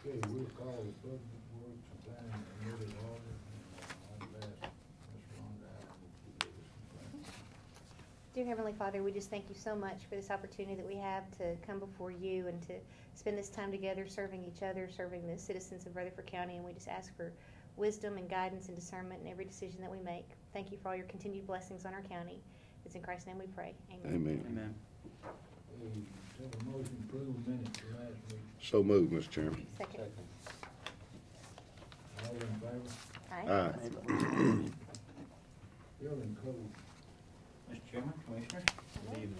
Okay, we'll call the Public Works and Planning Committee to order, and I'll ask Ms. Rhonda Allen to give us some plans. Dear Heavenly Father, we just thank you so much for this opportunity that we have to come before you and to spend this time together serving each other, serving the citizens of Rutherford County, and we just ask for wisdom and guidance and discernment in every decision that we make. Thank you for all your continued blessings on our county. It's in Christ's name we pray. Amen. Amen. Amen. Hey, have a motion to approve minutes for last week. So moved, Mr. Chairman. Second. All in favor? Aye. Building code. Mr. Chairman, Commissioners, good evening.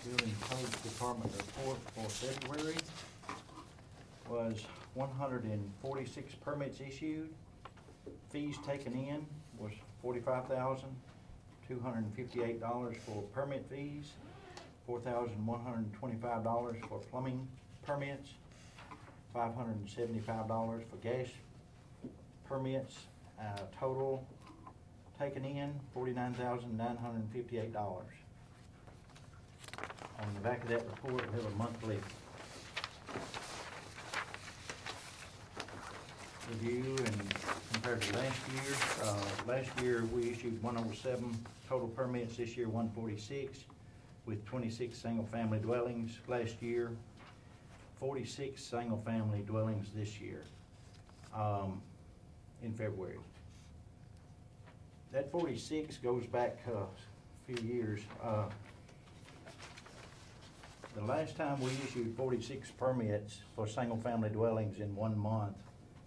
Building Code Department report for February was 146 permits issued. Fees taken in was $45,258 for permit fees, $4,125 for plumbing permits, $575 for gas permits. Total taken in $49,958. On the back of that report, we have a monthly review and compared to last year. Last year we issued 107 total permits. This year 146 with 26 single-family dwellings. Last year 46 single-family dwellings this year in February. That 46 goes back a few years. The last time we issued 46 permits for single-family dwellings in 1 month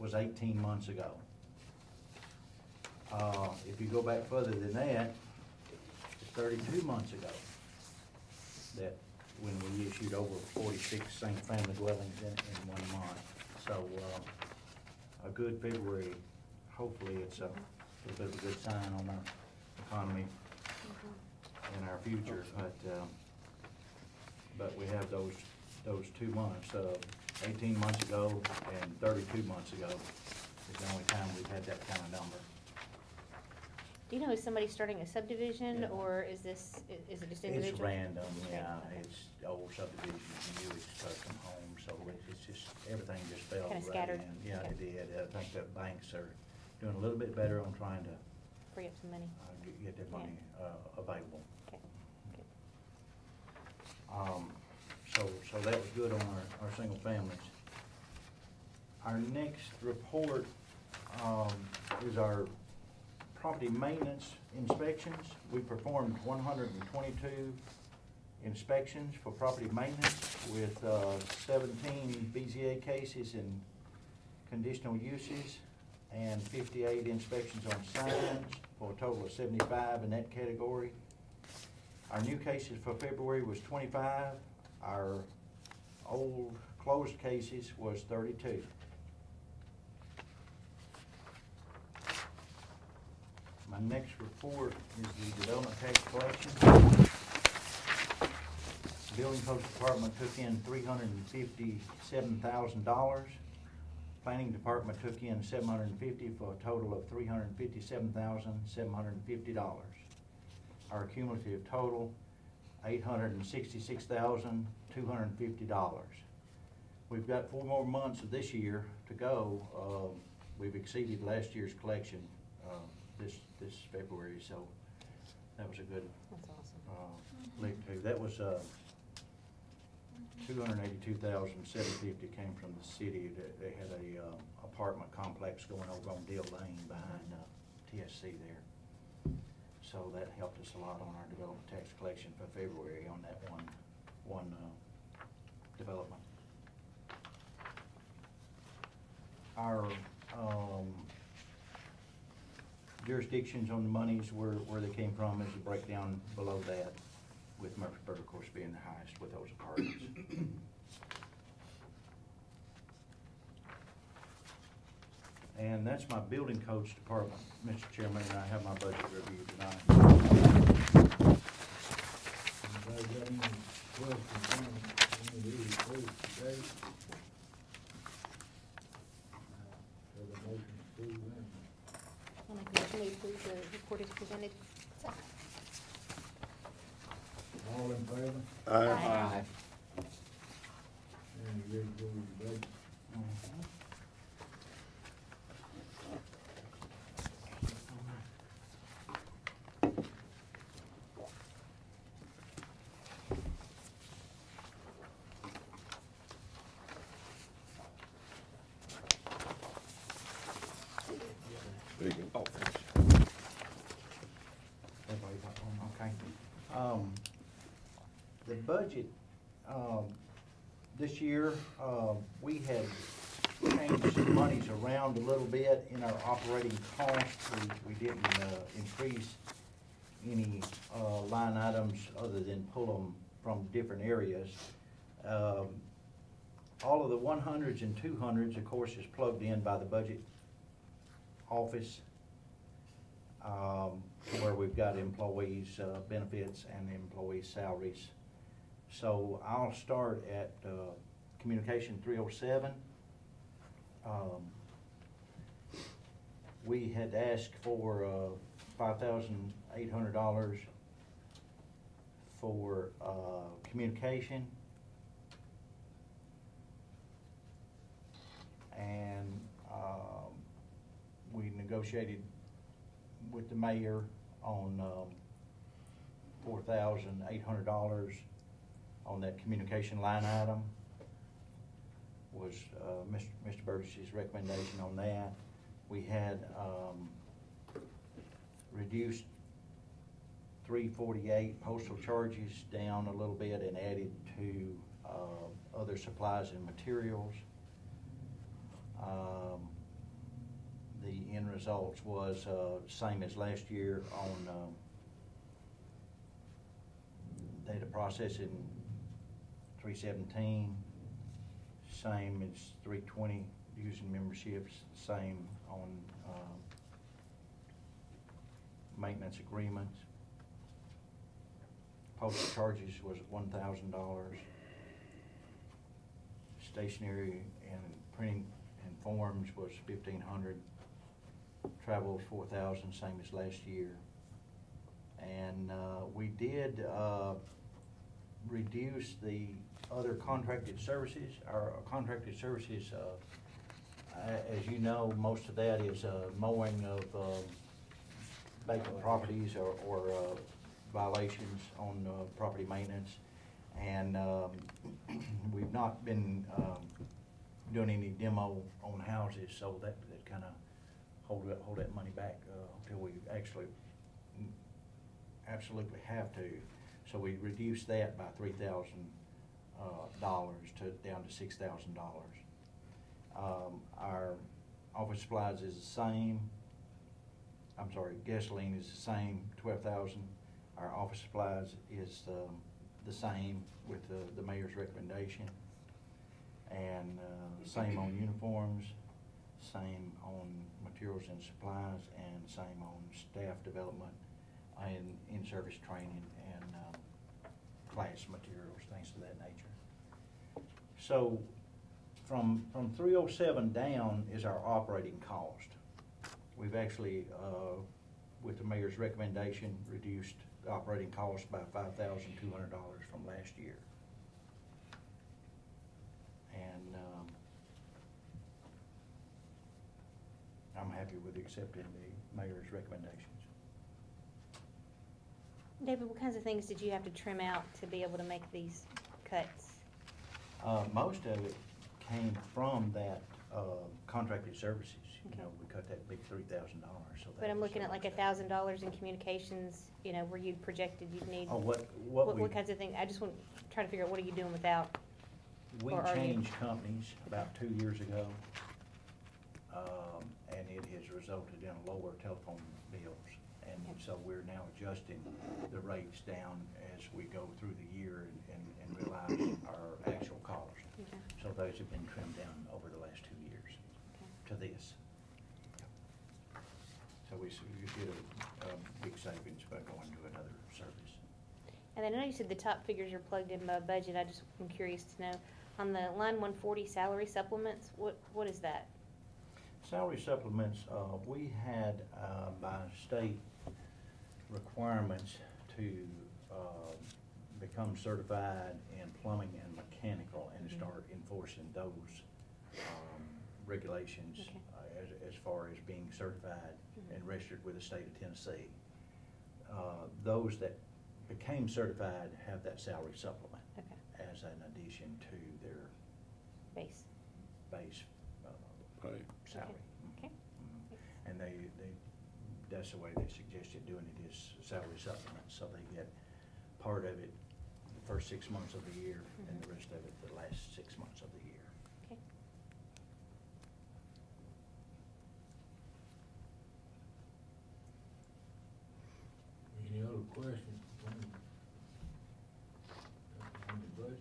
was 18 months ago. If you go back further than that, it's 32 months ago that when we issued over 46 single-family dwellings in 1 month. So a good February. Hopefully it's a little bit of a good sign on our economy and our future. But we have those 2 months, 18 months ago and 32 months ago is the only time we've had that kind of number. Do you know, is somebody starting a subdivision, Yeah. or is it just individual? It's random, yeah. Okay. It's old subdivisions, new custom homes, so it's just, everything just fell Kinda right scattered. in. Yeah, Okay. it did. I think that banks are doing a little bit better on trying to Free up some money. get their money available. Okay. Good. So that was good on our single families. Our next report is our property maintenance inspections. We performed 122 inspections for property maintenance with 17 BZA cases and conditional uses and 58 inspections on signs for a total of 75 in that category. Our new cases for February was 25. Our old closed cases was 32. My next report is the development tax collection. The Building Codes Department took in $357,000. Planning Department took in $750 for a total of $357,750. Our cumulative total, $866,250. We've got 4 more months of this year to go. We've exceeded last year's collection this February, so that was a good That's awesome. leap too. That was $282,750 came from the city. They had a apartment complex going over on Deal Lane behind TSC there. So that helped us a lot on our development tax collection for February on that one development. Our jurisdictions on the monies, where they came from, is a breakdown below that, with Murfreesboro, of course, being the highest with those apartments. And that's my building codes department, Mr. Chairman, and I have my budget review tonight. Anybody got any questions on any of these reports today? Have a motion to approve them. I'll make a motion to approve the report as presented. All All in favor? Aye. And you ready to go with your budget? There you go. Oh, thanks. Everybody got one? Okay. The budget, this year, we had changed some monies around a little bit in our operating costs. We didn't, increase any, line items other than pull them from different areas. All of the 100s and 200s, of course, is plugged in by the budget office, where we've got employees' benefits and employees' salaries. So I'll start at Communication 307. We had asked for $5,800 for communication. And we negotiated with the mayor on $4,800 on that communication line item. Was Mr. Burgess's recommendation on that. We had reduced 348 postal charges down a little bit and added to other supplies and materials. The end results was same as last year on data processing 317, same as 320 using memberships, same on maintenance agreements. Postal charges was $1,000. Stationery and printing and forms was $1,500. Travel was $4,000, same as last year. And we did reduce the other contracted services. Our contracted services, as you know, most of that is mowing of vacant properties or violations on property maintenance. And we've not been doing any demo on houses, so that kind of hold that money back until we actually absolutely have to. So we reduced that by $3,000 down to $6,000. Our office supplies is the same. I'm sorry, gasoline is the same, $12,000. Our office supplies is the same with the mayor's recommendation. And same on uniforms, same on materials and supplies, and same on staff development and in-service training and class materials, things of that nature. So from 307 down is our operating cost. We've actually, with the mayor's recommendation, reduced the operating cost by $5,200 from last year. And I'm happy with accepting the mayor's recommendations. David, what kinds of things did you have to trim out to be able to make these cuts? Most of it came from that contracted services. You Okay. know, we cut that big $3,000. So that But I'm was looking so at like much. $1,000 in communications, you know, where you projected you'd need. Oh, what What kinds of things? I just want to try to figure out what are you doing without? we or are you- changed companies about 2 years ago, and it has resulted in lower telephone bills. And Okay. so we're now adjusting the rates down as we go through the year and realize our actual cost. Okay. So those have been trimmed down over the last 2 years to this. So we did a big savings by going to another service. And then I know you said the top figures are plugged in by budget. I just am curious to know, on the line 140 salary supplements, what is that? Salary supplements, we had by state requirements to become certified in plumbing and mechanical and start enforcing those regulations Okay. as far as being certified and registered with the state of Tennessee. Those that became certified have that salary supplement Okay. as an addition to their Base. base Right. salary. Okay. And that's the way they suggested doing it, is salary supplement, so they get part of it the first 6 months of the year and the rest of it the last 6 months of the year. Okay. Any other questions on the budget?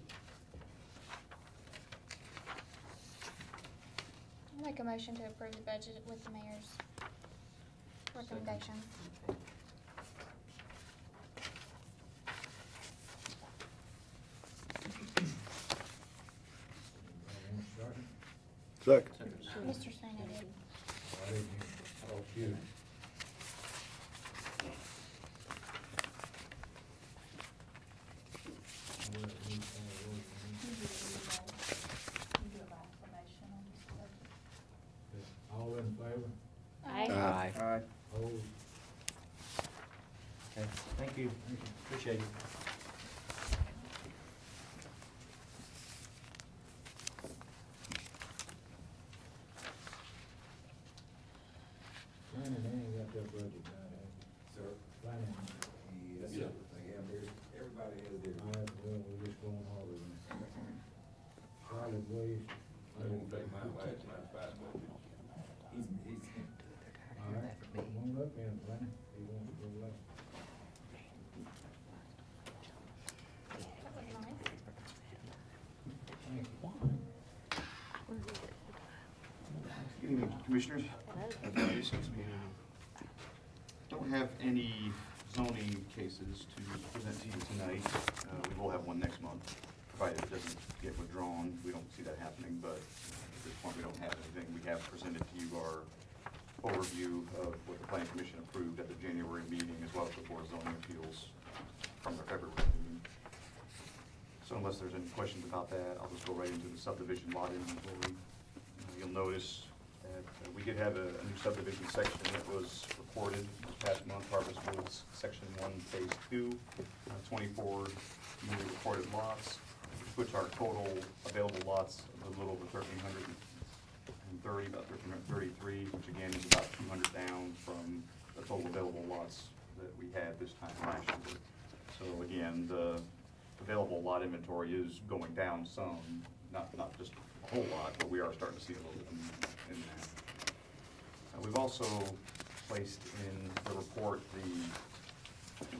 I'll make a motion to approve the budget with the mayor's recommendation. Anybody want a second? Second. Mr. Sina did. I didn't hear. Oh, excuse me. All in favor? Aye. Aye. Opposed? Okay, thank you. Appreciate it. Planning ain't got that budget down, have you? Sir? Planning. Yes, sir. They have theirs. Everybody has All theirs. right, well, we're just going harder than solid waste. I won't take mine last, mine's 5 minutes. He's, All right, come on up here, Planning. He wants to go last. That was nice. Thank you. Good evening, Commissioners. Don't have any zoning cases to present to you tonight. We will have one next month, provided it doesn't get withdrawn. We don't see that happening, but at this point, we don't have anything. We have presented to you our overview of what the Planning Commission approved at the January meeting, as well as the Board of Zoning Appeals from their February meeting. So unless there's any questions about that, I'll just go right into the subdivision lot inventory. You'll notice that we did have a new subdivision section that was recorded this past month, Harvest Woods, Section 1, Phase 2, 24 newly recorded lots, which puts our total available lots a little over 1,330, about 1,333, which again is about 200 down from the total available lots that we had this time last year. So again, the available lot inventory is going down some, not just a whole lot, but we are starting to see a little bit of movement in that. We've also placed in the report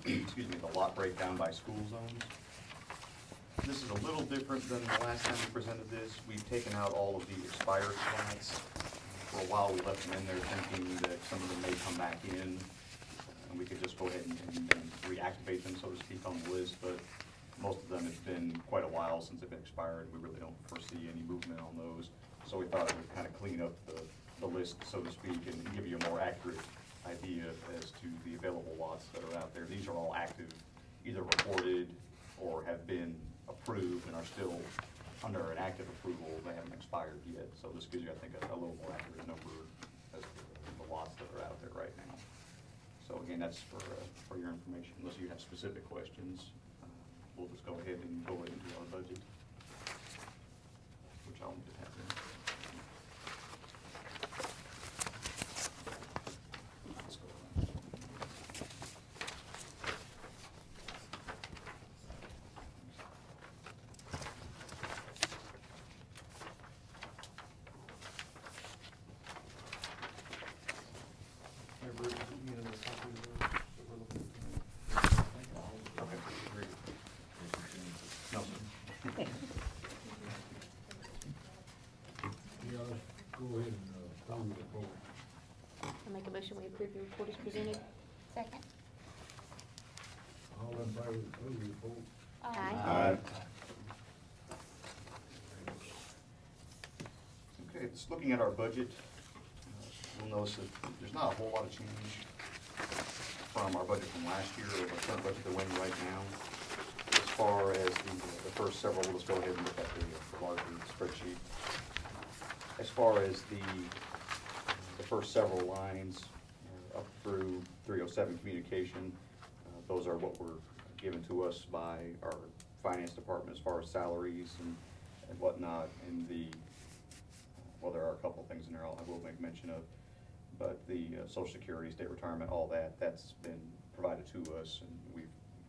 the lot breakdown by school zones. This is a little different than the last time we presented this. We've taken out all of the expired spots. For a while, we left them in there thinking that some of them may come back in, and we could just go ahead and reactivate them, so to speak, on the list, but most of them, it's been quite a while since they've been expired. We really don't foresee any movement on those. So we thought it would kind of clean up the list, so to speak, and give you a more accurate idea as to the available lots that are out there. These are all active, either reported or have been approved and are still under an active approval. They haven't expired yet. So this gives you, I think, a little more accurate number as to the lots that are out there right now. So again, that's for your information. Unless you have specific questions, we'll just go ahead and go into our budget, which I'll just have to. Let's go around. Okay, very good. No, sir. Yeah, let's go ahead and approve the report. I make a motion, we approve the report as presented. Second. All in favor of approve the report? Aye. Okay, it's looking at our budget. You'll notice that there's not a whole lot of change from our budget from last year or our current budget that we're in right now. As far as the first several, let's go ahead and look at the larger spreadsheet. As far as the first several lines, up through 307 communication, those are what were given to us by our finance department as far as salaries and whatnot. And well, there are a couple things in there I will make mention of, but the Social Security, state retirement, all that's been provided to us, and we've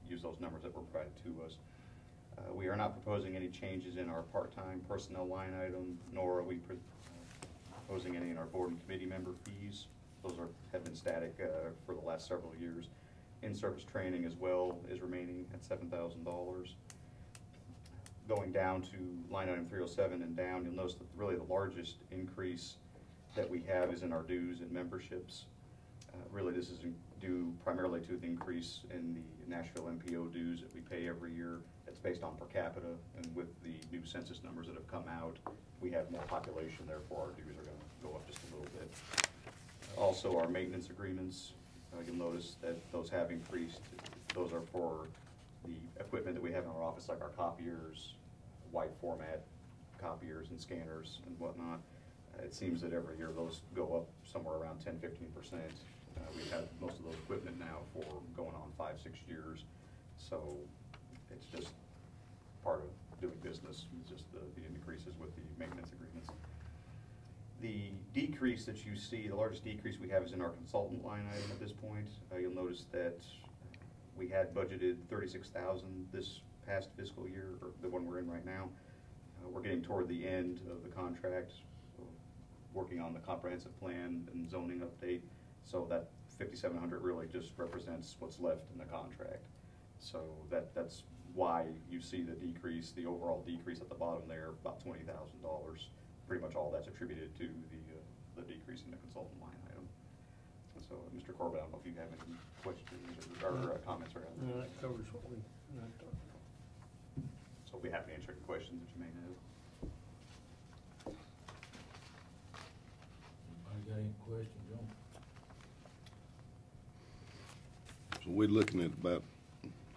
used those numbers that were provided to us. We are not proposing any changes in our part-time personnel line item, nor are we proposing any in our board and committee member fees. Those have been static for the last several years. In-service training as well is remaining at $7,000. Going down to line item 307 and down, you'll notice that really the largest increase that we have is in our dues and memberships. Really, this is due primarily to the increase in the Nashville MPO dues that we pay every year. It's based on per capita, and with the new census numbers that have come out, we have more population, therefore our dues are going to go up just a little bit. Also, our maintenance agreements, you'll notice that those have increased. Those are for the equipment that we have in our office, like our copiers, wide format copiers and scanners and whatnot. It seems that every year those go up somewhere around 10–15%. We've had most of those equipment now for going on 5–6 years, so it's just part of doing business. It's just the increases with the maintenance agreements. The decrease that you see, the largest decrease we have is in our consultant line item at this point. You'll notice that we had budgeted $36,000 this past fiscal year, or the one we're in right now. We're getting toward the end of the contract, so working on the comprehensive plan and zoning update. So that $5,700 really just represents what's left in the contract. So that's why you see the decrease, the overall decrease at the bottom there, about $20,000. Pretty much all that's attributed to the decrease in the consultant line item. So, Mr. Corbett, I don't know if you have any questions or comments around that. No, that covers what we talked about. So we'll be happy to answer any questions that you may have. Anybody got any questions, John? So we're looking at about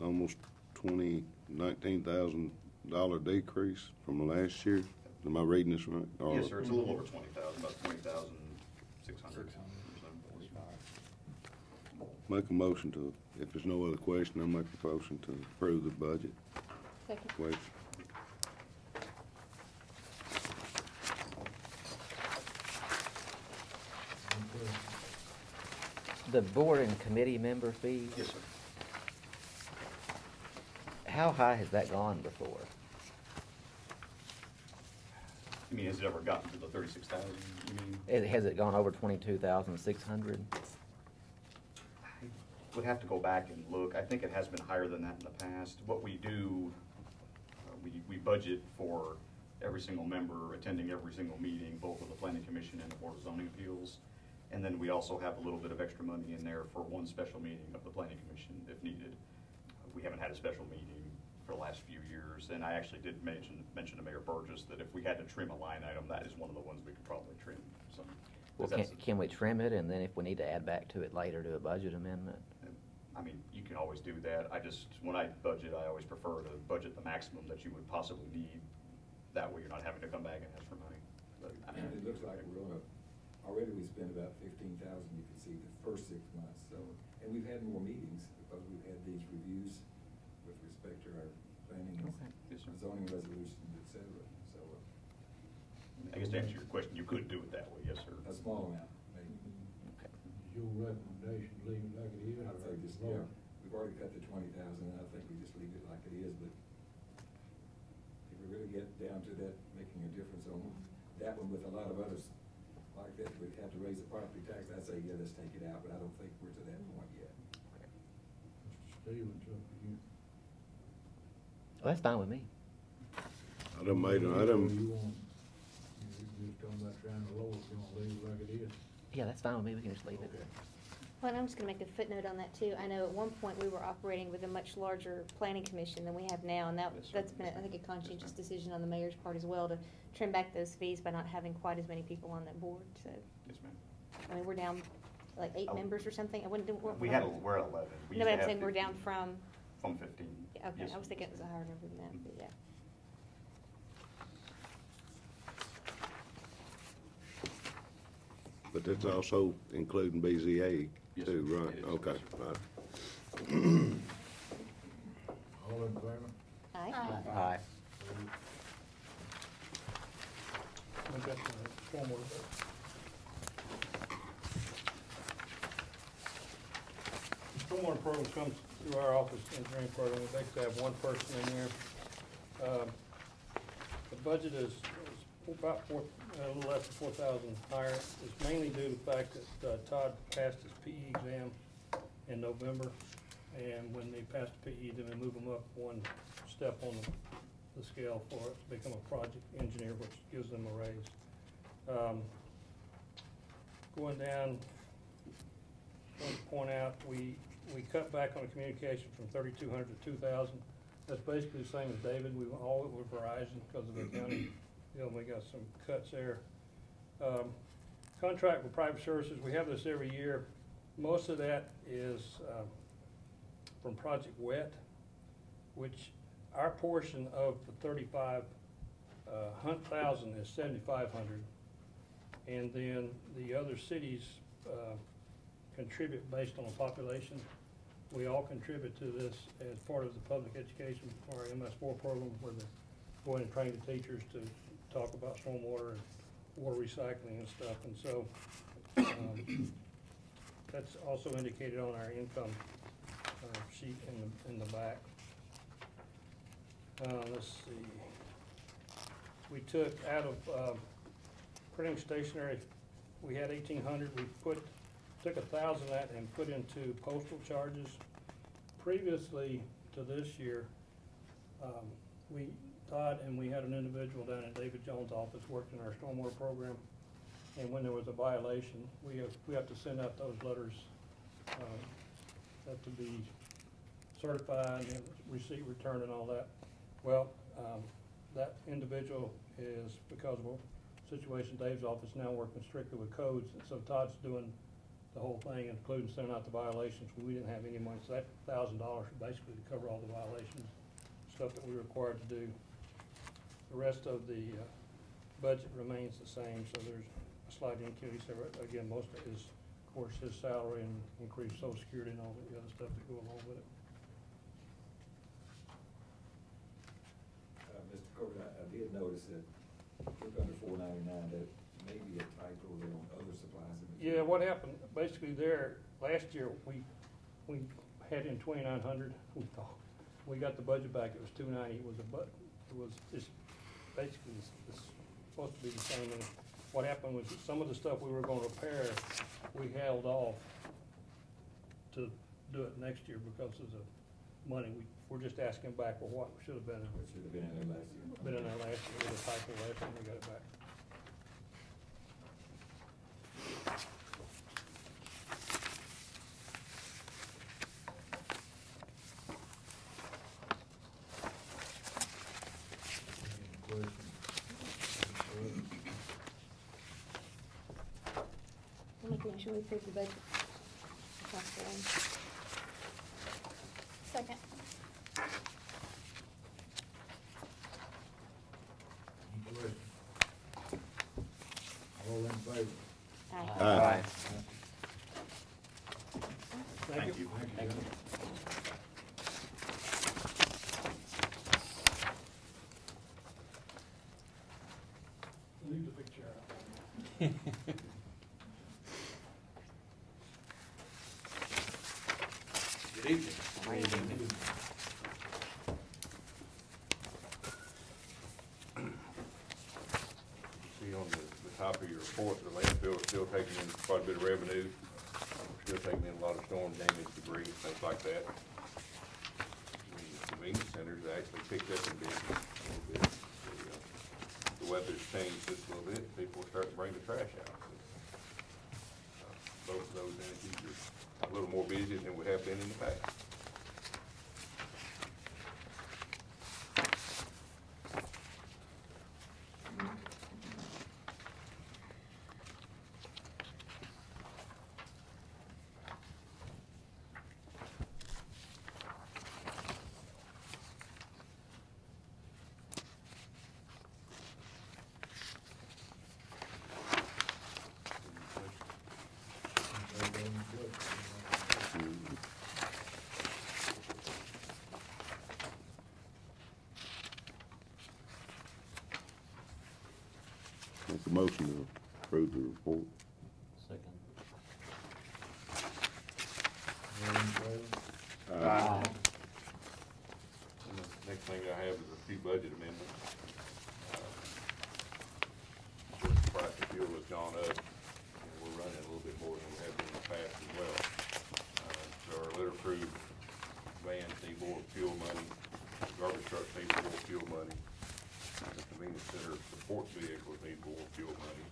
almost $19,000 decrease from last year. Am I reading this right? Or Yes, sir. It's a little over 20,000, about 20,600. make a motion to, if there's no other question, I'll make a motion to approve the budget. Second. Question. Any questions? The board and committee member fees, Yes, sir. how high has that gone before? You mean, has it ever gotten to the 36,000, you mean? Has it gone over 22,600? Would have to go back and look. I think it has been higher than that in the past. What we do, we budget for every single member attending every single meeting, both of the Planning Commission and the Board of Zoning Appeals. And then we also have a little bit of extra money in there for one special meeting of the Planning Commission if needed. We haven't had a special meeting for the last few years, and I actually did mention to Mayor Burgess that if we had to trim a line item, that is one of the ones we could probably trim. So, Well, can we trim it, and then if we need to add back to it later, do a budget amendment? I mean, you can always do that. When I budget, I always prefer to budget the maximum that you would possibly need. That way you're not having to come back and ask for money. But, I mean, It looks like we're on already we spent about 15,000, you can see, the first 6 months, so, and we've had more meetings because we've had these reviews with respect to our planning and Yes, sir. zoning resolutions, et cetera, so, I guess to answer your question, you could do it that way, yes, sir. a small amount, maybe. Is your recommendation leave it like it is? I'd say just, yeah, we've already cut the 20,000, and I think we just leave it like it is, but if we really get down to that, making a difference on that one with a lot of others like that, we'd have to raise the property tax, I'd say, yeah, let's take it out, but I don't think we're to that point yet. Mr. Stevens, up to you. Well, that's fine with me. I done made an You item. want, you're just talking about trying to lower it, you want to leave it like it is? Yeah, that's fine with me, we can just leave it. Okay. Well, and I'm just gonna make a footnote on that too. I know at one point we were operating with a much larger planning commission than we have now, and Yes, sir. that's been, I think, a conscientious decision on the mayor's part as well to trim back those fees by not having quite as many people on that board, so, Yes, ma'am. I mean, we're down like 8 Oh. members or something. I wouldn't, We're at 11. We No, but I'm used to saying have we're down 15. from Fund 15. Yeah, okay, Yes, I was thinking it was a higher number than that, but yeah. But that's also including BZA Yes, too, sir. right? It is. Okay, Yes, sir. right. All in favor? Aye. Aye. I got the stormwater vote. The stormwater program comes through our office engineering program. We basically have one person in there. The budget is about a little less than 4,000 higher. It's mainly due to the fact that Todd passed his PE exam in November. And when they pass the PE, then we move them up one step on the scale for it to become a project engineer, which gives them a raise. Going down, I want to point out, we cut back on the communication from 3,200 to 2,000. That's basically the same as David. We all went with Verizon because of the county deal. We got some cuts there. Contract with private services, we have this every year. Most of that is from Project WET, which our portion of the 35,000 is 7,500, and then the other cities contribute based on population. We all contribute to this as part of the public education, our MS4 program, where they go in and train the teachers to talk about stormwater and water recycling and stuff, and so that's also indicated on our income sheet in the back. Let's see. We took out of printing stationery, we had 1,800. We took 1,000 of that and put into postal charges. Previously to this year, Todd and we had an individual down at David Jones' office working in our stormwater program, and when there was a violation, we have to send out those letters have to be certified and receipt returned and all that. Well, that individual is, because of a situation, Dave's office now working strictly with codes, and so Todd's doing the whole thing, including sending out the violations. We didn't have any money, so that $1,000 basically to cover all the violations, stuff that we were required to do. The rest of the budget remains the same, so there's a slight increase there. Again, most of it is, of course, his salary and increased Social Security and all the other stuff that go along with it. Mr. Corbett, I did notice that look under 499, that may be a typo there on other supplies and Yeah, materials. what happened, basically there, last year, we had in 2,900, we got the budget back, it was 290, it's basically, it's supposed to be the same. And what happened was that some of the stuff we were gonna repair, we held off to do it next year because of the money. We're just asking back for what should have been It should have been in there last year. in there last year, with a typo last time we got it back. Any questions? I'll make a motion, we approve the budget. Second. Any questions? All in favor? Aye. Aye. Thank you. Thank you. Leave the big chair out. Good evening. See on the top of your report, the landfill is still taking in quite a bit of revenue. We're still taking in a lot of storm damage, debris, things like that. The convenience centers actually picked up in business a little bit. The weather's changed just a little bit, people are starting to bring the trash out. Both of those entities are a little more busy than we have been in the past. Make a motion to approve the report. Second. All in favor? And the next thing I have is a few budget amendments. The price of fuel has gone up, and we're running a little bit more than we have been in the past as well. So our litter crew vans need more fuel money, garbage trucks need more fuel money, the convenience center support vehicles need more fuel money.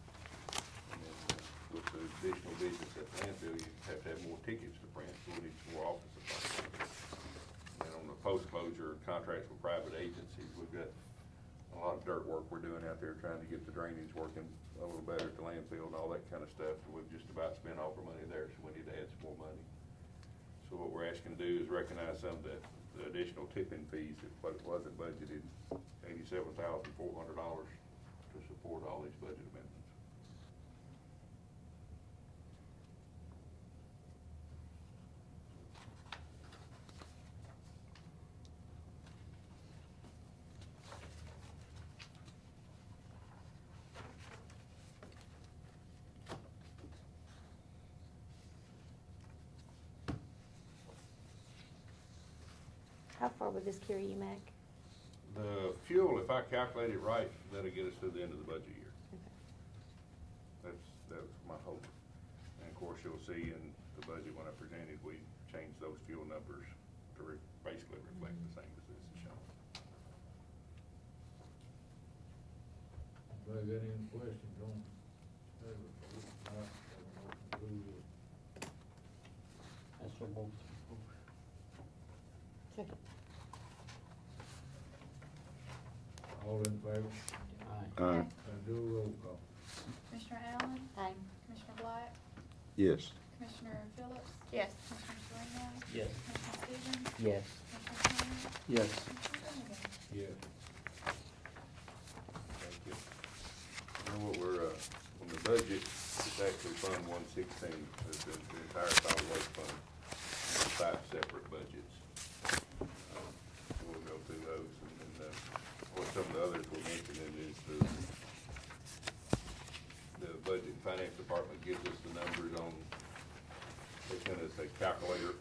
And then with the additional business at the landfill, you have to have more tickets to print, so we need some more office supplies. And on the post-closure contracts with private agencies, we've got a lot of dirt work we're doing out there trying to get the drainage working a little better at the landfill and all that kind of stuff. We've just about spent all our money there, so we need to add some more money. So what we're asking to do is recognize some of the additional tipping fees that what it wasn't budgeted, $87,400 to support all these budget amendments. How far would this carry you, Mac? The fuel, if I calculate it right, that'll get us to the end of the budget year. Okay. That's my hope. And of course, you'll see in the budget when I presented, we changed those fuel numbers to basically reflect the same as this is shown. Anybody got any questions on that report? Not, have a motion to approve it. That's what both. Second. All in favor? Aye. Do a roll call. Commissioner Allen? Aye. Commissioner Black? Yes. Commissioner Phillips? Yes. Commissioner Serena? Yes. Commissioner Stevens? Yes. Commissioner Turner? Yes. Commissioner Finnegan? Yes. Thank you. You know what, on the budget, it's actually Fund 116, it's the entire solid waste fund, and 5 separate budgets. We'll go through those, and what some of the others we're mentioning is the budget and finance department gives us the numbers on, they send us a calculator,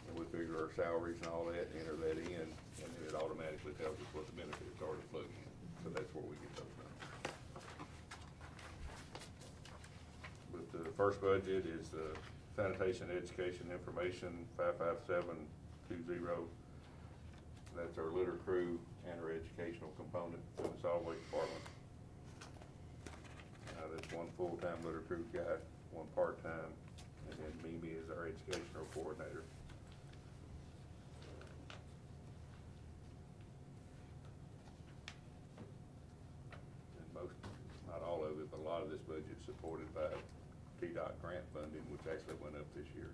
and we figure our salaries and all that, enter that in, and then it automatically tells us what the benefits are to plug in. So that's where we get those numbers. But the first budget is the sanitation education information 55720. That's our litter crew and our educational component for the solid waste department. That's one full-time litter crew guy, one part-time, and then Mimi is our educational coordinator. And most, not all of it, but a lot of this budget is supported by TDOT grant funding, which actually went up this year.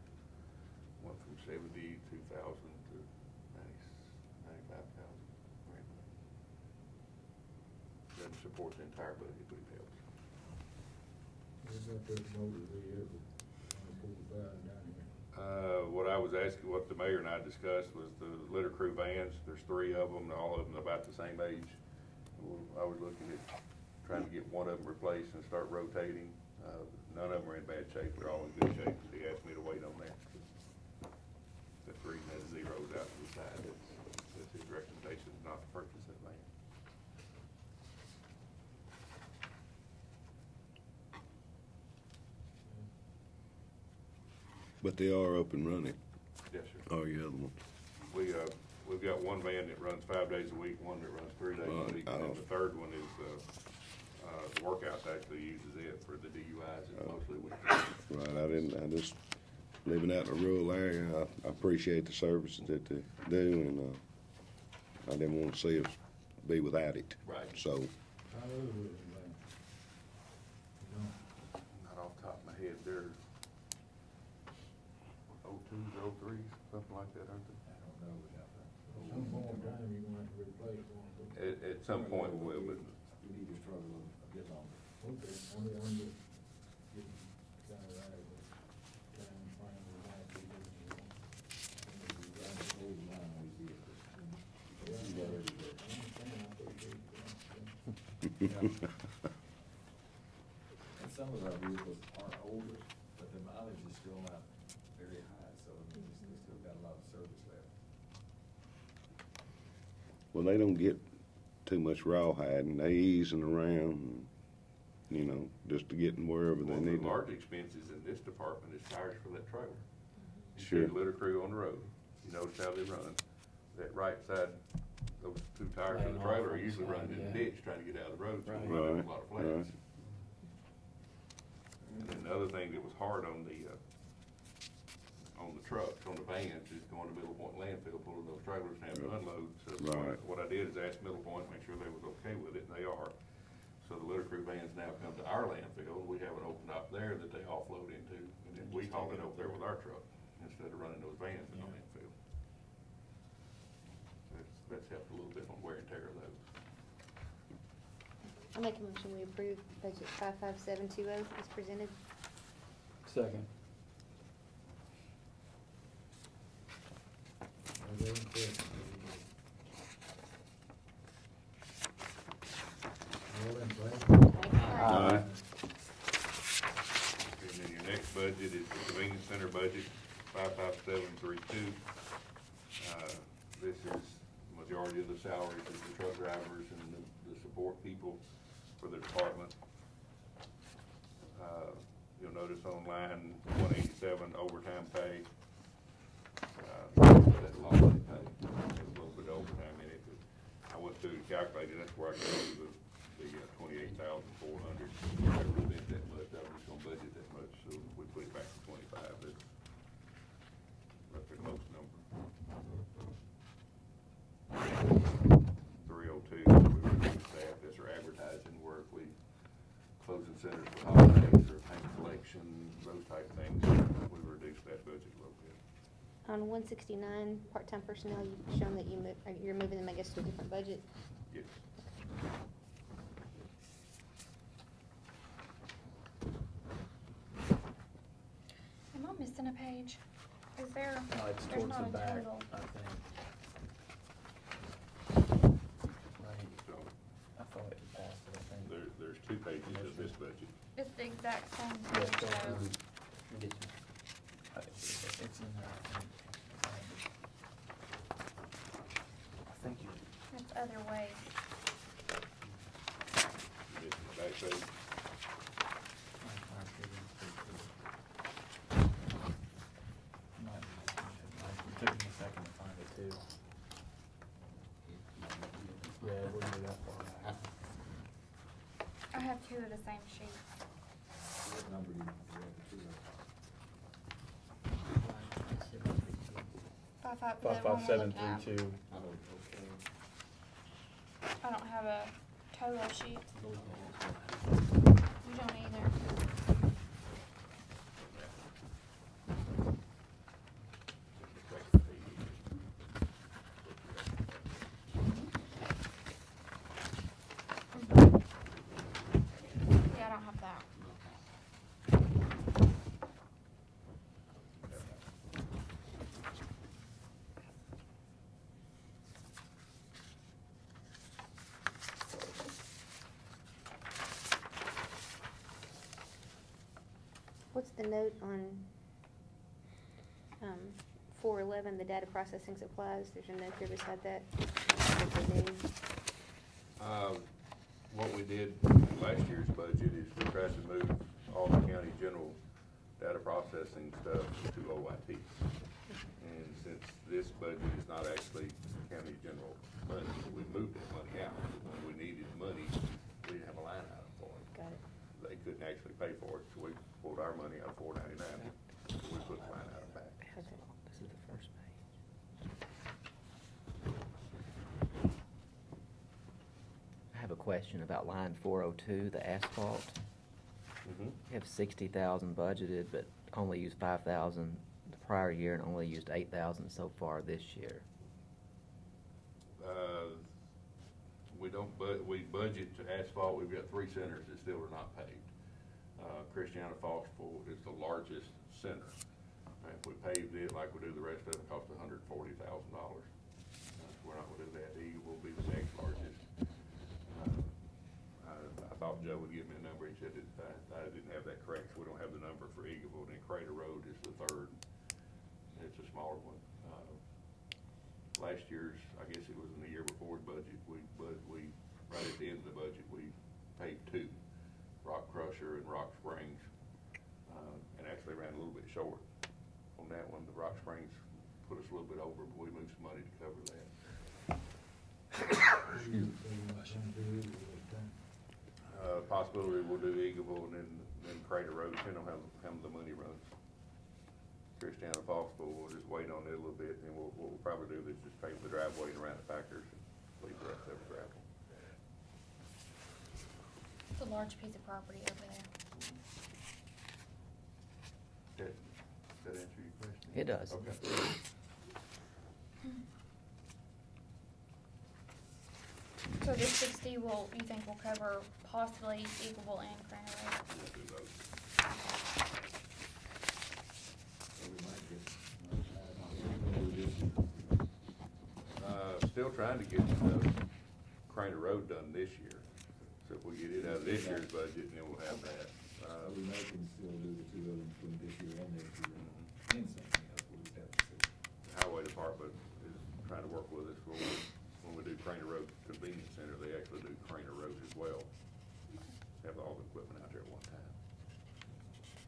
Went from 72,000 to 95,000 grant money. Doesn't support the entire budget, but it helps. We got this motor vehicle, $145 down here. What I was asking, what the mayor and I discussed was the litter crew vans. There's 3 of them, all of them about the same age. I was looking at trying to get one of them replaced and start rotating. None of them are in bad shape. They're all in good shape. He asked me to wait on that. That's the reason that zero's out to the side. That's his recommendation, not to purchase that van. But they are up and running. Yes, sir. All your other ones. We've got one van that runs 5 days a week, one that runs 3 days a week, and then the third one is, the workouts actually uses it for the DUIs, it's mostly weekends. Right, I just, living out in a rural area, I appreciate the services that they do, and, I didn't want to see us be without it. Right. So, How old is it, man? You know, Not off the top of my head, they're 02s, 03s, something like that, aren't they? I don't know without that. At some point in time, you're gonna have to replace one of them. At some point we will, but We need to struggle a bit longer. Okay, I'm just getting kind of out of the time frame we might be looking at. We got to hold the line on these vehicles. Yeah, I You got every day. understand, I appreciate that. some of our vehicles aren't older, but the mileage is still not very high, so we still got a lot of service left. Well, they don't get too much rawhide, and they easing around, you know, just to get wherever they One of need the to. large expenses in this department is tires for that trailer. You Sure. see the litter crew on the road, you notice how they run. That right side, those two tires of the trailer are usually running in the ditch trying to get out of the road, so we run into a lot of Right, flats. And then the other thing that was hard on the trucks, on the vans, is going to Middle Point landfill, pulling those trailers and having to unload. So Right. what I did is ask Middle Point, make sure they was okay with it, and they are. So the litter crew vans now come to our landfill, we have an open up there that they offload into, and then we haul it over there with our truck, instead of running those vans in the landfill. That's helped a little bit on wear and tear of those. I'll make a motion, we approve budget 55720 as presented. Second. Are there any questions? All in favor? Aye. And then your next budget is the convenience center budget, 55732. This is majority of the salaries of the truck drivers and the support people for the department. You'll notice on line 187, overtime pay. That's holiday pay. There's a little bit of overtime in it, but I went through and calculated, that's where I got the 28,400. I never spent that much, I was just gonna budget that much, so we put it back to 25. That's the close number. 302, we reduced staff, that's our advertising work, we closing centers for holidays or paint collection, those type of things, we reduced that budget a little bit. On 169, part-time personnel, you've shown that you're moving them, I guess, to a different budget. Yes. Am I missing a page? Is there, No, it's there's towards not the a back, total? I think. Right, So I thought it passed it, I think. there's two pages of this budget. It's the exact same Yeah, page so, though. let me get you. It's in there, I think you. It's other ways. This is the back page. It took me a second to find it too. Yeah, it wouldn't be that far back. I have two of the same sheets. What number do you have to choose? The one we're looking at. 55732. Oh, okay. I don't have a total sheet. You don't either. Yeah, I don't have that. What's the note on 411, the data processing supplies? There's a note here beside that. What they do. What we did in last year's budget is we tried to move all the county general data processing stuff to OIT. And since this budget is not actually county general money, we moved that money out. When we needed money, we didn't have a line item for it. Got it. They couldn't actually pay for it, so we pulled our money out of 499. So we put the line item back. Okay. This is the first page. I have a question about line 402, the asphalt. You have 60,000 budgeted, but only used 5,000 the prior year and only used 8,000 so far this year. We budget to asphalt, we've got 3 centers that still are not paved. Christiana Foxville is the largest center. If we paved it like we do the rest of it, it costs $140,000. We're not gonna do that. Eagle will be the next largest. I thought Joe Mel would give me a number, he said that I didn't have that correct, so we don't have the number for Eagleville, and then Crater Road is the third. It's a smaller one. Last year's, I guess it was in the year before budget, we, right at the end of the budget, we paid two, Rock Crusher and Rock Springs, and actually ran a little bit short on that one. The Rock Springs put us a little bit over, but we moved some money to cover that. Possibility we'll do Eagleville and then Crater Road, depending on how the money runs. Christiana Foxville, we'll just wait on it a little bit, and what we'll probably do is just pave the driveway around the Packers and leave the rest of it gravel. It's a large piece of property over there. Does that answer your question? It does. Okay. So this 60 you think will cover possibly Eagleville and Crater Road? We'll do those. Still trying to get Crater Road done this year. So if we get it out of this year's budget, then we'll have that. We may can still do the two of them between this year and next year, and something else, we'll just have to see. The Highway Department is trying to work with us when we do Crater Road Convenience Center, they actually do Crater Road as well. Have all the equipment out there at one time.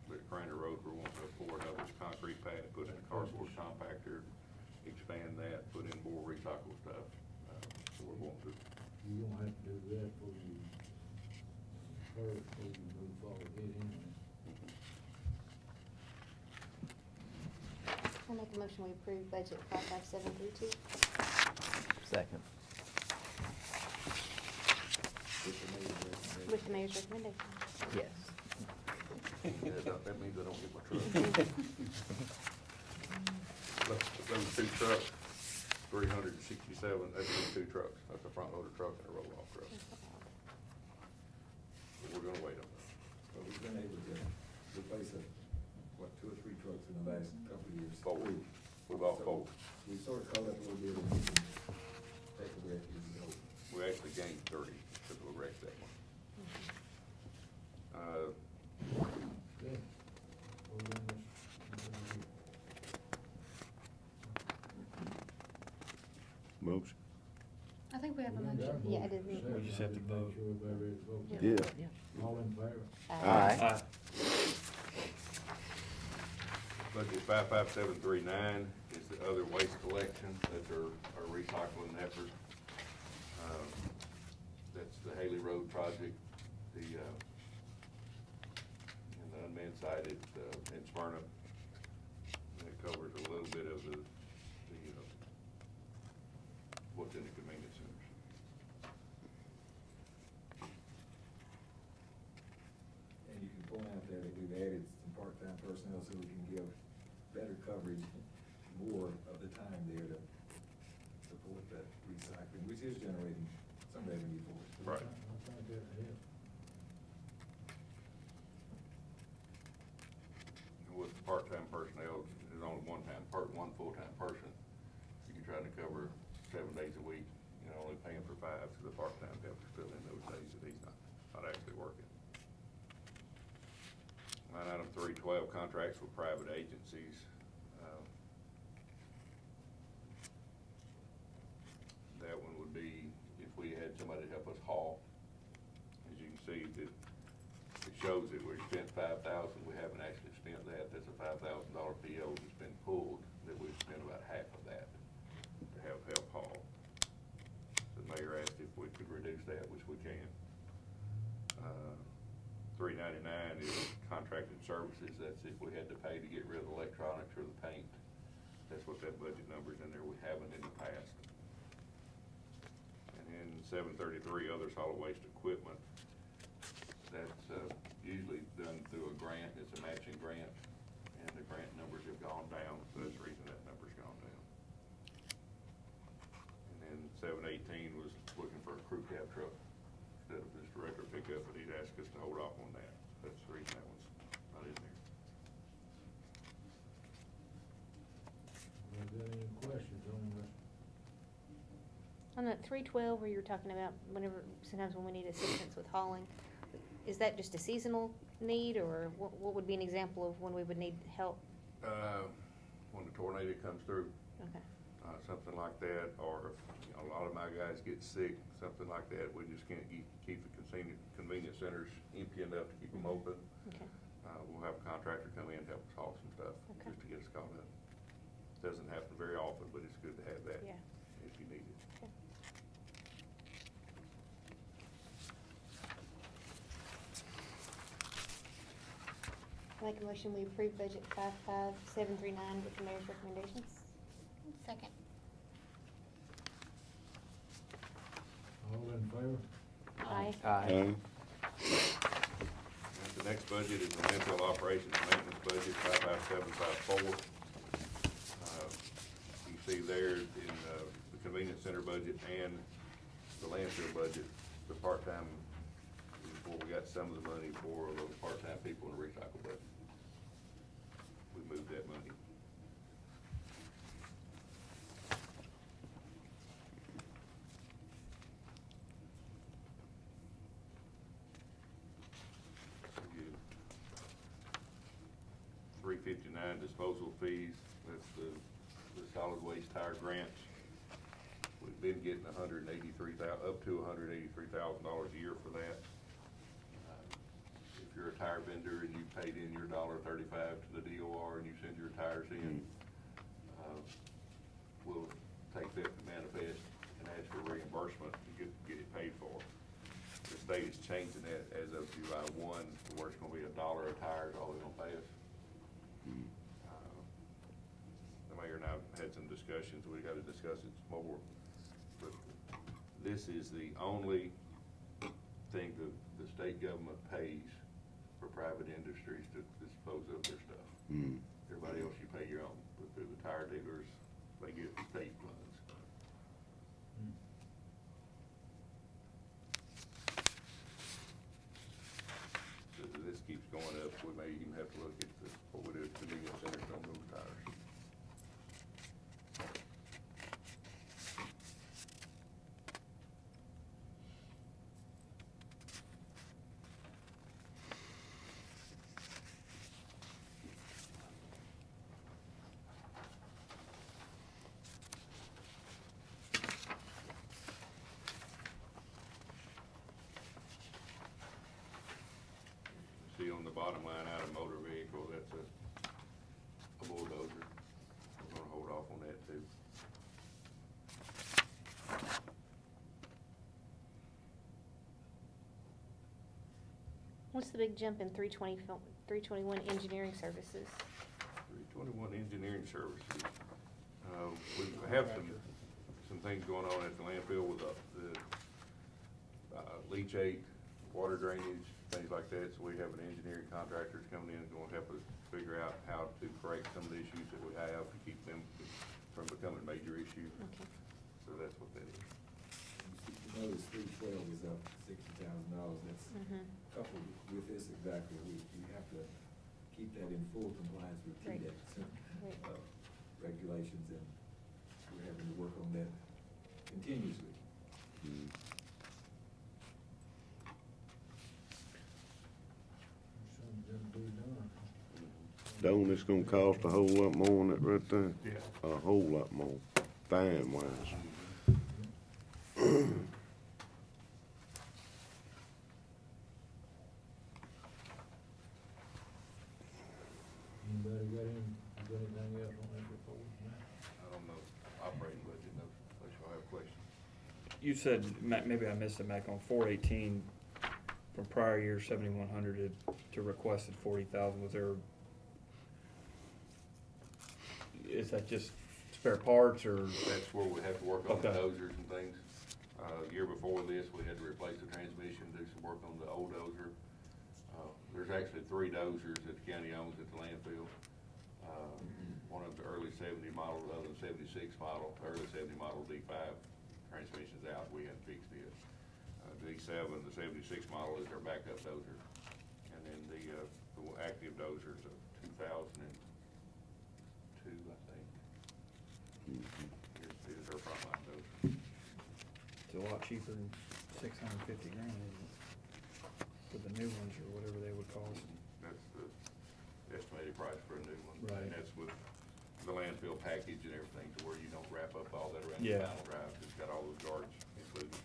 But at Crater Road, we're wanting to pour another concrete pad, put in a cardboard compactor, expand that, put in more recycle stuff. So we're going to. You don't have to do that before you, first, before you move forward, get in there. I make a motion we approve budget 55732. Second. With the mayor's recommendation. Yes. That means I don't get my truck. Those two trucks, 367, that's two trucks. That's a front loader truck and a roll-off truck. We're gonna wait on that. Well, we've been able to replace two or three trucks in the last couple of years. Four. We bought four. We sort of caught up a little bit and we can take a breath and go. We actually gained 30 because we wrecked that one. Okay. Hold on, let's- Motion. I think we have a We got motion. Yeah, I motion. did. We just have to Make vote. sure everybody ready to vote. Yeah. Yeah. All in favor? Aye. Budget 55739 is the other waste collection. That's our recycling effort. That's the Haley Road project, and the unmanned site in Smyrna. And it covers a little bit of the what's in the convenience centers. And you can point out there that we've added some part-time personnel so we can give better coverage more of the time there to support that recycling, which is generating some revenue for us. Right. I think that helps. And with part-time personnel, there's only one full-time person. You're trying to cover 7 days a week, only paying for 5, so the part-time helps fill in those days that he's not actually working. Line item 312, contracts with private agencies. That one would be if we had somebody help us haul. As you can see, it shows that we spent $5,000. We haven't actually spent that. That's a $5,000 PO that's been pulled, that we've spent about half of that to help haul. The mayor asked if we could reduce that, which we can. 399 is contracted services. That's if we had to pay to get rid of the electronics or the paint. That's what that budget number's in there. We haven't in the past. And then 733, other solid waste equipment. That's usually done through a grant. It's a matching grant, and the grant numbers have gone down, so that's the reason that number's gone down. And then 718 was looking for a crew cab truck instead of just a regular pickup, but he'd asked us to hold off on that. That's the reason that one's not in there. Is there any questions on this? On that 312 where you were talking about sometimes when we need assistance with hauling, is that just a seasonal need, or what would be an example of when we would need help? When the tornado comes through, Okay. something like that, or if, a lot of my guys get sick, something like that, we just can't keep the convenience centers empty enough to keep them open. Okay. We'll have a contractor come in and help us haul some stuff, Okay. just to get us caught up. Doesn't happen very often, but it's good to have that Yeah. if you need it. Okay. I make a motion, we approve budget 55739 with the mayor's recommendations. Second. All in favor? Aye. Aye. And the next budget is the landfill operations and maintenance budget, 55754. You can see there in the convenience center budget and the landfill budget, the part-time is where we got some of the money for those part-time people in the recycle budget. We moved that money. $359 disposal fees, that's the solid waste tire grants. We've been getting up to $183,000 a year for that. If you're a tire vendor and you paid in your $1.35 to the DOR and you send your tires in, we'll take that to manifest and ask for reimbursement to get it paid for. The state is changing that as of July 1, to where it's gonna be $1 a tire is all they're gonna pay us. The mayor and I have had some discussions, we gotta discuss it more, but this is the only thing the state government pays for private industries to dispose of their stuff. Everybody else, you pay your own, but through the tire dealers, they get state funds. So this keeps going up, we may even have to look at what we do at convenience centers on those tires. See on the bottom line, out of motor vehicle, that's a bulldozer. We're gonna hold off on that too. What's the big jump in 321 engineering services? 321 engineering services. We have some things going on at the landfill with the leachate, water drainage, things like that. So we have an engineering contractor that's coming in and going to help us figure out how to correct some of the issues that we have to keep them from becoming major issues. Okay. So that's what that is. Notice 312 is up $60,000. That's Mhm. coupled with this exactly. We have to keep that in full compliance with Right. TDEC Right. regulations, and we're having to work on that continuously. Something gotta be done. Don't it's gonna cost a whole lot more than that right there? Yeah. A whole lot more, fine wise. Anybody got anything else on that report? I don't know, operating budget, no, unless y'all have questions. You said, maybe I missed it, Mac, on 418, from prior year 7,100 to requested 40,000, was there, is that just spare parts, or? That's where we have to work on the Okay. dozers and things. Year before this, we had to replace the transmission, do some work on the old dozer. There's actually 3 dozers that the county owns at the landfill. One of them's the early 70 model, the other 76 model, early 70 model D5 transmission's out, we had to fix it. The D7, the 76 model is our backup dozer. And then the active dozer is a 2002, I think. Here's our frontline dozer. It's a lot cheaper than 650 grand, isn't it? for the new ones, or whatever they would cost. That's the estimated price for a new one. Right. And that's with the landfill package and everything, to where you don't wrap up all that around the Yeah. final drive. It's got all those guards included.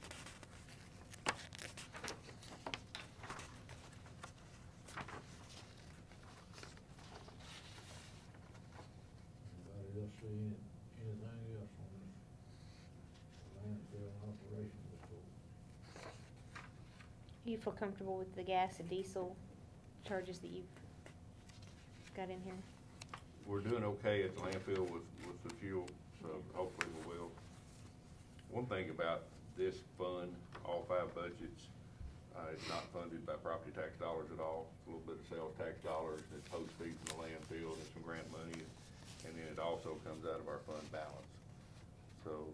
Anybody else see anything else on this landfill operation report? You feel comfortable with the gas and diesel charges that you've got in here? We're doing okay at the landfill with the fuel, so hopefully we will. One thing about this fund, all 5 budgets, it's not funded by property tax dollars at all. It's a little bit of sales tax dollars, and it's post fees from the landfill, and some grant money, and then it also comes out of our fund balance. So,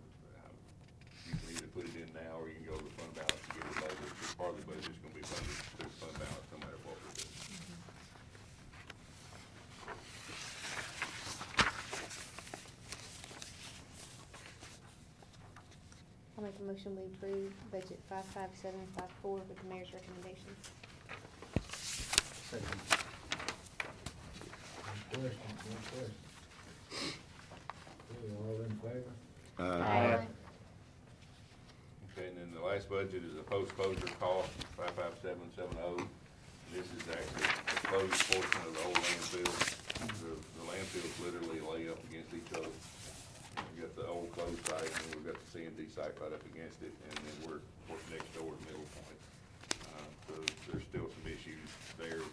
you can either put it in now, or you can go to the fund balance and get it later. Because part of the budget's gonna be funded through fund balance, no matter what we do. I'll make a motion we approve budget 55754 with the mayor's recommendations. Any questions? Okay, all in favor? Aye. Okay, and then the last budget is a post-closure cost, 55770. This is actually the closed portion of the old landfill. The landfills literally lay up against each other. We've got the old closed site, and we've got the C&D site right up against it, and then we're next door to Middle Point. So there's still some issues there.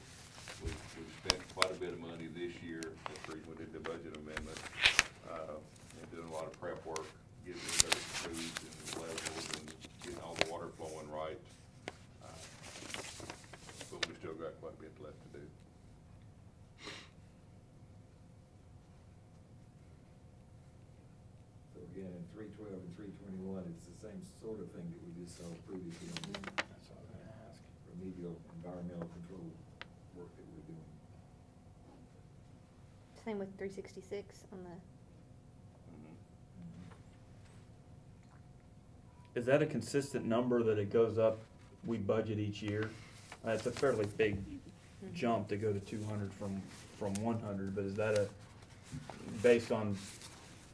We've spent quite a bit of money this year, that's the reason we did the budget amendment, and doing a lot of prep work, getting the dirt smoothed and leveled and getting all the water flowing right. But we've still got quite a bit left to do. So again, in 312 and 321, it's the same sort of thing that we just saw previously on the That's all I'm gonna ask. remedial environmental control work that we're doing. Same with 366 on the, Is that a consistent number that it goes up, we budget each year? It's a fairly big jump to go to 200 from 100, but is that based on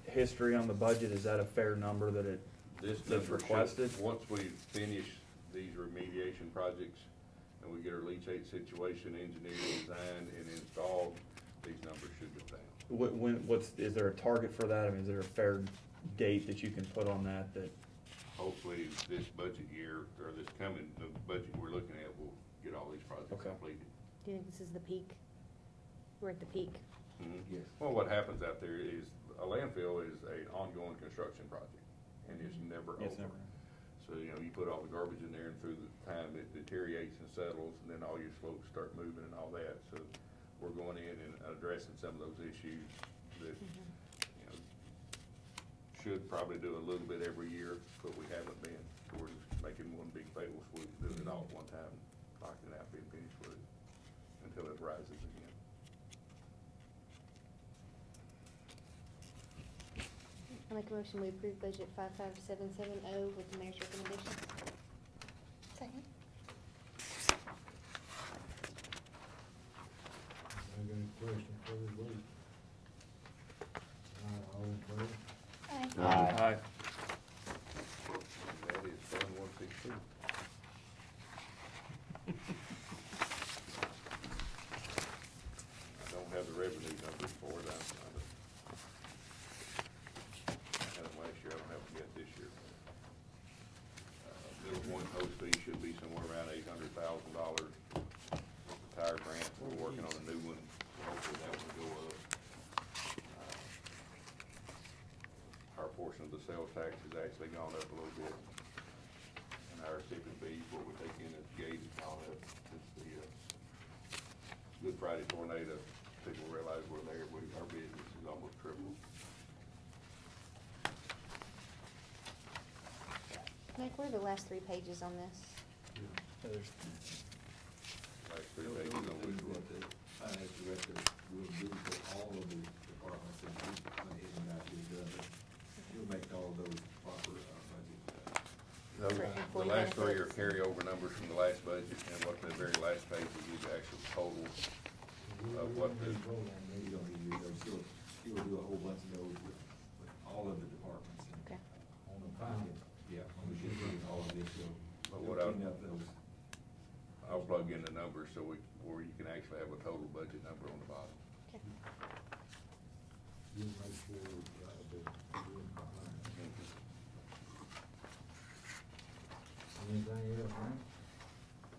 history on the budget, is that a fair number that This that's number should- requested? Once we finish these remediation projects and we get our leachate situation engineered, designed, and installed, these numbers should go down. Is there a target for that? I mean, is there a fair date that you can put on that? Hopefully, this budget year, or this coming, the budget we're looking at, will get all these projects Okay. completed. do you think this is the peak? We're at the peak. Yes. Well, what happens out there is, a landfill is an ongoing construction project, and it's never over. Yes, never. So, you put all the garbage in there, and through the time it deteriorates and settles, and then all your slopes start moving and all that. So we're going in and addressing some of those issues that, should probably do a little bit every year, but we haven't been. So we're just making one big fatal swoop, doing it all at one time, knocking it out, being finished with it, until it rises again. I'll make a motion we approve budget 55770 with the mayor's recommendations. Second. Any questions for this week? All in favor? Aye. Aye. That is Fund 162. I don't have the revenue numbers for it. I had them last year, I don't have them yet this year. Middle Point host fee should be somewhere around $800,000. The tire grant, we're working on a new one, hopefully that will go up. Our portion of the sales tax has actually gone up a little bit. And our tipping fees, what we take in at the gate, has gone up since the Good Friday tornado. People realize we're there, our business is almost tripled. Nick, what are the last 3 pages on this? Like 3 pages on which one. Finance director will do for all of the departments, and he went ahead and got his done, but he'll make all those proper budget. Those, for the employee last three are benefits. carryover numbers from the last budget, and what the very last page will give the actual total of what the, You don't need to do those, you'll do a whole bunch of those with all of the departments. And Okay. On the final, Yeah, when we get through all of this, But you'll what I- clean up those. I'll plug in the numbers so where you can actually have a total budget number on the bottom. Okay. you make sure we've got to do it behind. Anything else, man?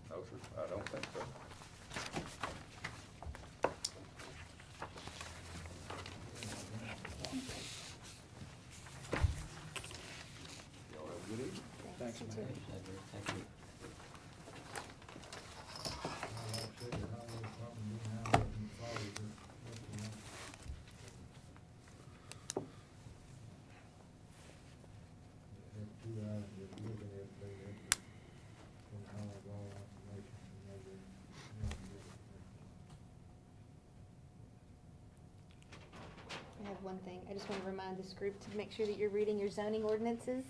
No, sir, I don't think so. Y'all have a good evening. Thanks, you man. too. Thank you. Like I said, the highway department been out and followed this, looking at. They have two items that we're looking at, they have to, can have all information from every, I have one thing. I just want to remind this group to make sure that you're reading your zoning ordinances.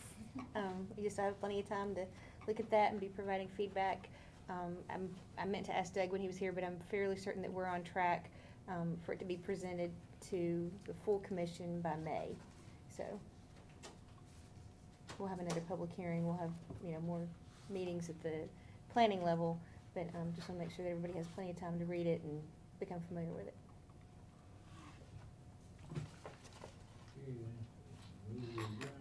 You just have plenty of time to look at that and be providing feedback. I meant to ask Doug when he was here, but I'm fairly certain that we're on track for it to be presented to the full commission by May. So we'll have another public hearing. We'll have, more meetings at the planning level, but just want to make sure that everybody has plenty of time to read it and become familiar with it. Okay, we will adjourn.